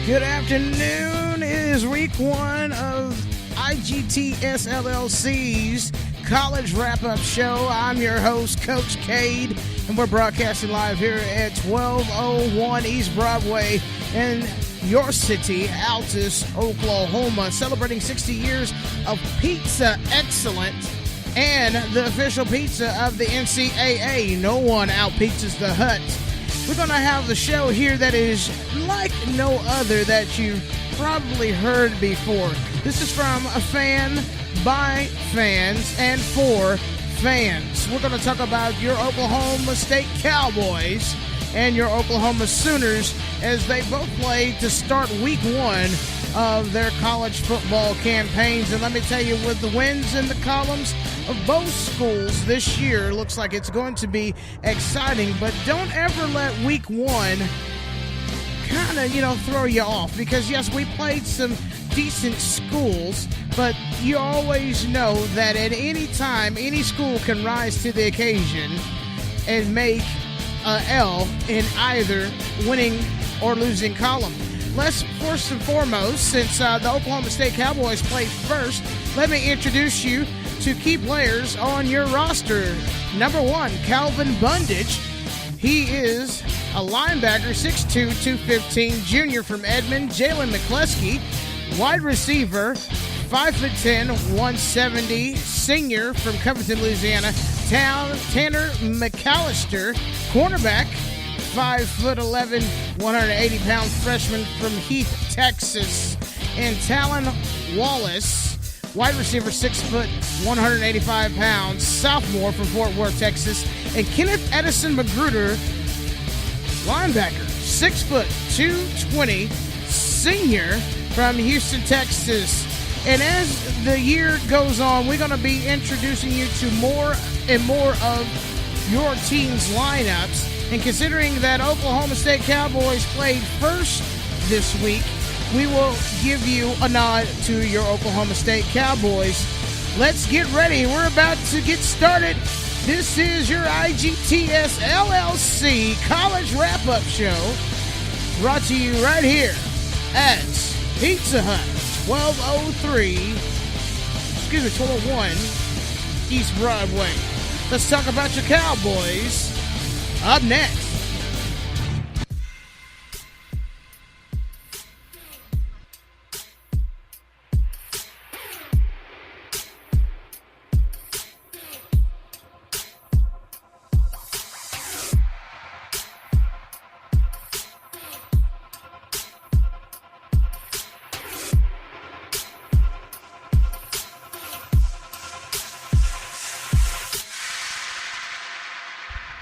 Good afternoon. It is week one of IGTS LLC's college wrap-up show. I'm your host, Coach Cade, and we're broadcasting live here at 1201 East Broadway in your city, Altus, Oklahoma, celebrating 60 years of pizza excellence and the official pizza of the NCAA. No one out-pizzas the Hut. We're going to have the show here that is like no other that you've probably heard before. This is from a fan, by fans, and for fans. We're going to talk about your Oklahoma State Cowboys and your Oklahoma Sooners as they both play to start week one of their college football campaigns. And let me tell you, with the wins in the columns of both schools this year, looks like it's going to be exciting. But don't ever let week one kind of, throw you off. Because, yes, we played some decent schools, but you always know that at any time, any school can rise to the occasion and make an L in either winning or losing column. Let's first and foremost, since the Oklahoma State Cowboys played first, let me introduce you to key players on your roster. Number one, Calvin Bundage. He is a linebacker, 6'2", 215, junior from Edmond. Jalen McCleskey, wide receiver, 5'10", 170, senior from Covington, Louisiana. Tanner McAllister, cornerback, 5'11", 180-pound freshman from Heath, Texas. And Talon Wallace, wide receiver, 6 foot, 185 pounds, sophomore from Fort Worth, Texas. And Kenneth Edison Magruder, linebacker, 6 foot, 220, senior from Houston, Texas. And as the year goes on, we're going to be introducing you to more and more of your team's lineups. And considering that Oklahoma State Cowboys played first this week, we will give you a nod to your Oklahoma State Cowboys. Let's get ready. We're about to get started. This is your IGTS LLC College Wrap-Up Show, brought to you right here at Pizza Hut, 1201 East Broadway. Let's talk about your Cowboys up next.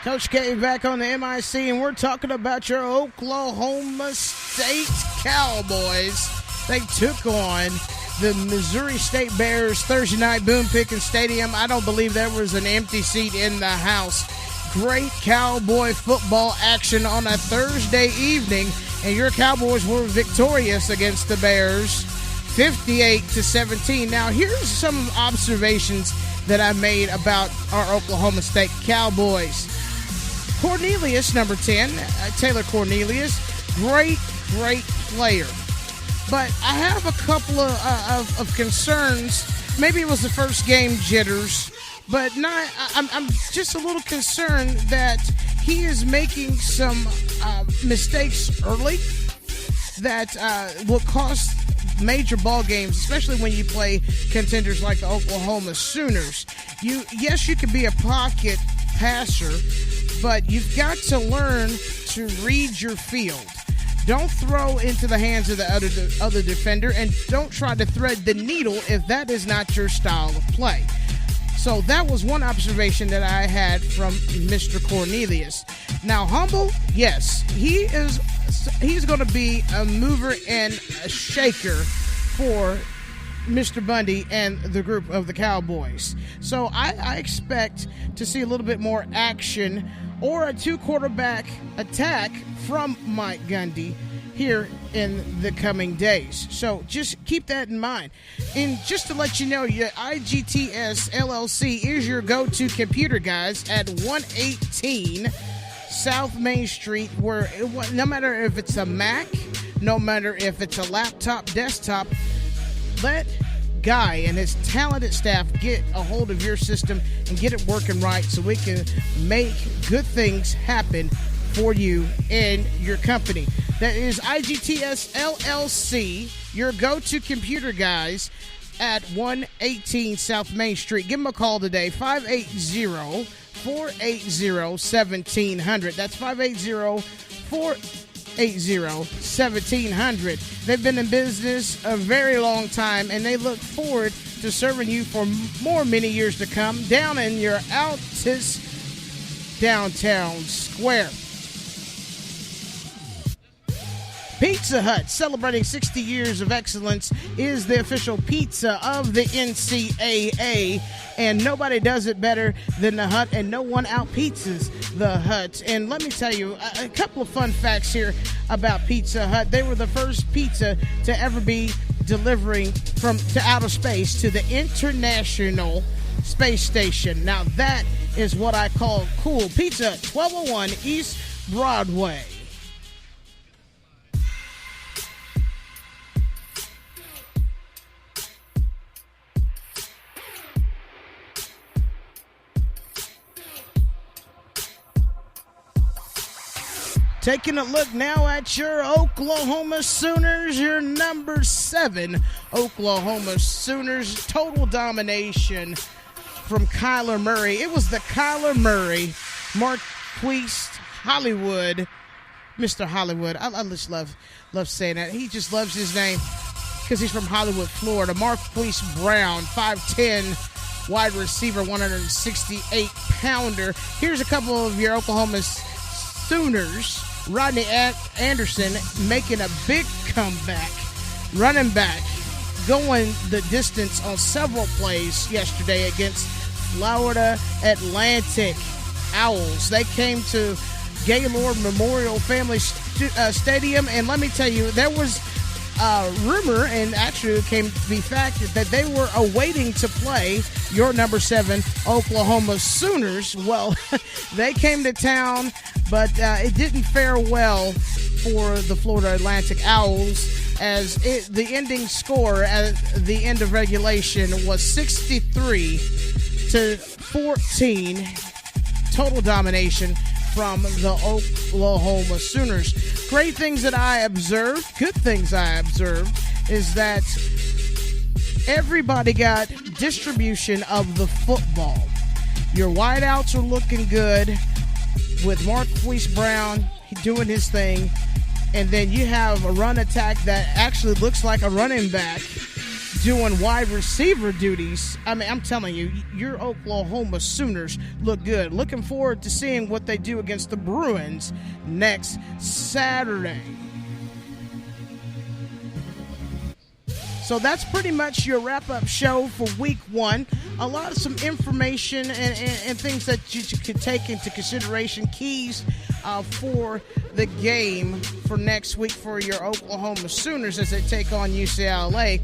Coach Cade back on the MIC, and we're talking about your Oklahoma State Cowboys. They took on the Missouri State Bears Thursday night, Boone Pickens Stadium. I don't believe there was an empty seat in the house. Great Cowboy football action on a Thursday evening, and your Cowboys were victorious against the Bears, 58-17. Now, here's some observations that I made about our Oklahoma State Cowboys. Cornelius, number 10, Taylor Cornelius, great player. But I have a couple of concerns. Maybe it was the first game jitters, but I'm just a little concerned that he is making some mistakes early that will cost major ball games, especially when you play contenders like the Oklahoma Sooners. You can be a pocket passer, but you've got to learn to read your field. Don't throw into the hands of the other defender, and don't try to thread the needle if that is not your style of play. So that was one observation that I had from Mr. Cornelius. Now, humble, yes, he's going to be a mover and a shaker for Mr. Bundy and the group of the Cowboys. So I expect to see a little bit more action or a two-quarterback attack from Mike Gundy here in the coming days. So just keep that in mind. And just to let you know, your IGTS LLC is your go-to computer guys at 118 South Main Street, where no matter if it's a Mac no matter if it's a laptop, desktop. Let Guy and his talented staff get a hold of your system and get it working right so we can make good things happen for you and your company. That is IGTS LLC, your go-to computer guys at 118 South Main Street. Give them a call today, 580-480-1700. That's 580-480-1700. They've been in business a very long time, and they look forward to serving you for many years to come down in your Altus downtown square. Pizza Hut, celebrating 60 years of excellence, is the official pizza of the NCAA, and nobody does it better than the Hut, and no one out-pizzas the Hut. And let me tell you a couple of fun facts here about Pizza Hut. They were the first pizza to ever be delivering to outer space to the International Space Station. Now that is what I call cool. Pizza Hut, 1201 East Broadway. Taking a look now at your Oklahoma Sooners, your number 7 Oklahoma Sooners. Total domination from Kyler Murray. It was the Kyler Murray, Marquise Hollywood, Mr. Hollywood. I just love saying that. He just loves his name because he's from Hollywood, Florida. Marquise Brown, 5'10", wide receiver, 168-pounder. Here's a couple of your Oklahoma Sooners. Rodney Anderson making a big comeback. Running back going the distance on several plays yesterday against Florida Atlantic Owls. They came to Gaylord Memorial Family Stadium, and let me tell you, there was a rumor, and actually it came to be fact, that they were awaiting to play your number 7 Oklahoma Sooners. Well, they came to town, but it didn't fare well for the Florida Atlantic Owls, as the ending score at the end of regulation was 63-14, total domination from the Oklahoma Sooners. Great things that I observed, good things I observed, is that everybody got distribution of the football. Your wideouts are looking good with Marquise Brown doing his thing, and then you have a run attack that actually looks like a running back doing wide receiver duties. I mean, I'm telling you, your Oklahoma Sooners look good. Looking forward to seeing what they do against the Bruins next Saturday. So that's pretty much your wrap-up show for week 1. A lot of some information and things that you could take into consideration, keys for the game for next week for your Oklahoma Sooners as they take on UCLA.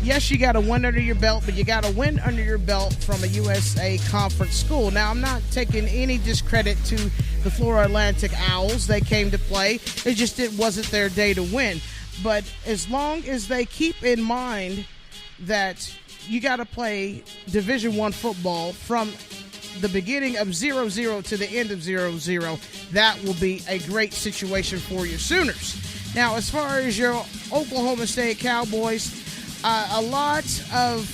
Yes, you got a win under your belt, but you got a win under your belt from a USA Conference school. Now, I'm not taking any discredit to the Florida Atlantic Owls. They came to play. It wasn't their day to win. But as long as they keep in mind that you got to play Division I football from the beginning of 0-0 to the end of 0-0, that will be a great situation for your Sooners. Now, as far as your Oklahoma State Cowboys, a lot of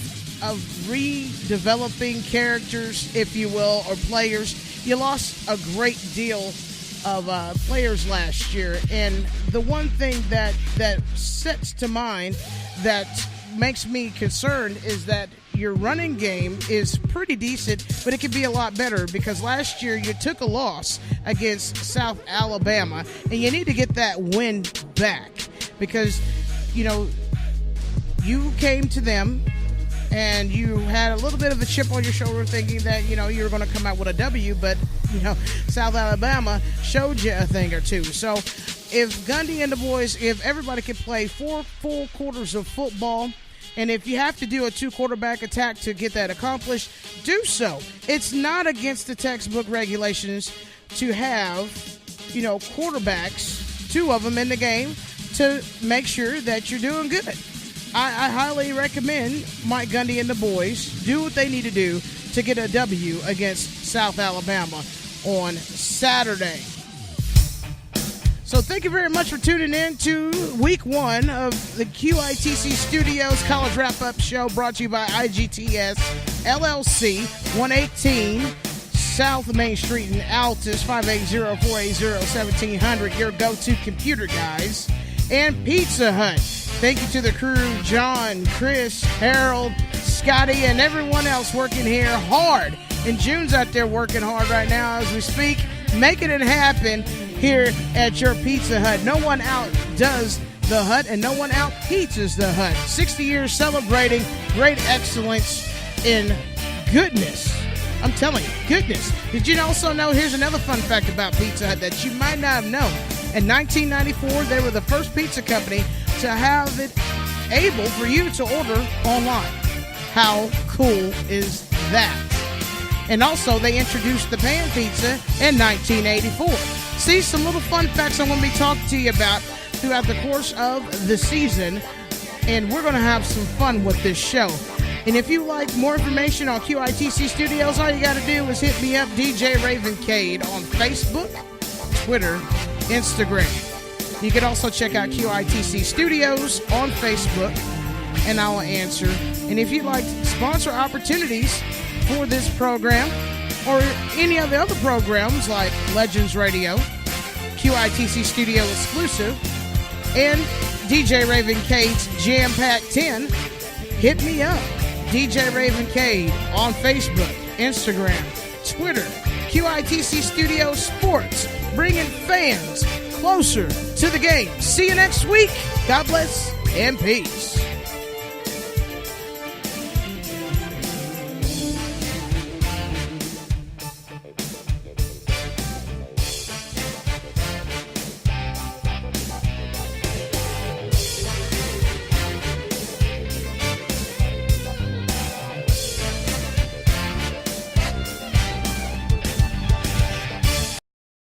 redeveloping characters, if you will, or players. You lost a great deal of players last year, and the one thing that sets to mind that makes me concerned is that your running game is pretty decent, but it could be a lot better, because last year you took a loss against South Alabama, and you need to get that win back, because, you know, you came to them and you had a little bit of a chip on your shoulder thinking that, you know, you were going to come out with a W, but, you know, South Alabama showed you a thing or two. So if Gundy and the boys, if everybody could play 4 full quarters of football, and if you have to do a 2-quarterback attack to get that accomplished, do so. It's not against the textbook regulations to have, you know, quarterbacks, 2 of them in the game, to make sure that you're doing good. I highly recommend Mike Gundy and the boys do what they need to do to get a W against South Alabama on Saturday. So thank you very much for tuning in to week 1 of the QITC Studios College Wrap-Up Show, brought to you by IGTS LLC, 118 South Main Street in Altus, 580-480-1700, your go-to computer guys, and Pizza Hut. Thank you to the crew, John, Chris, Harold, Scotty, and everyone else working here hard. And June's out there working hard right now as we speak, making it happen here at your Pizza Hut. No one outdoes the Hut, and no one out-pizzas the Hut. 60 years celebrating great excellence in goodness. I'm telling you, goodness. Did you also know, here's another fun fact about Pizza Hut that you might not have known. In 1994, they were the first pizza company to have it able for you to order online. How cool is that? And also, they introduced the pan pizza in 1984. See, some little fun facts I'm going to be talking to you about throughout the course of the season, and we're going to have some fun with this show. And if you like more information on QITC Studios, all you got to do is hit me up, DJ Raven Cade, on Facebook, Twitter, Instagram. You can also check out QITC Studios on Facebook, and I will answer. And if you'd like sponsor opportunities for this program or any of the other programs like Legends Radio, QITC Studio Exclusive, and DJ Raven Cade's Jam Pack 10, hit me up. DJ Raven Cade on Facebook, Instagram, Twitter, QITC Studio Sports, bringing fans closer to the game. See you next week. God bless and peace.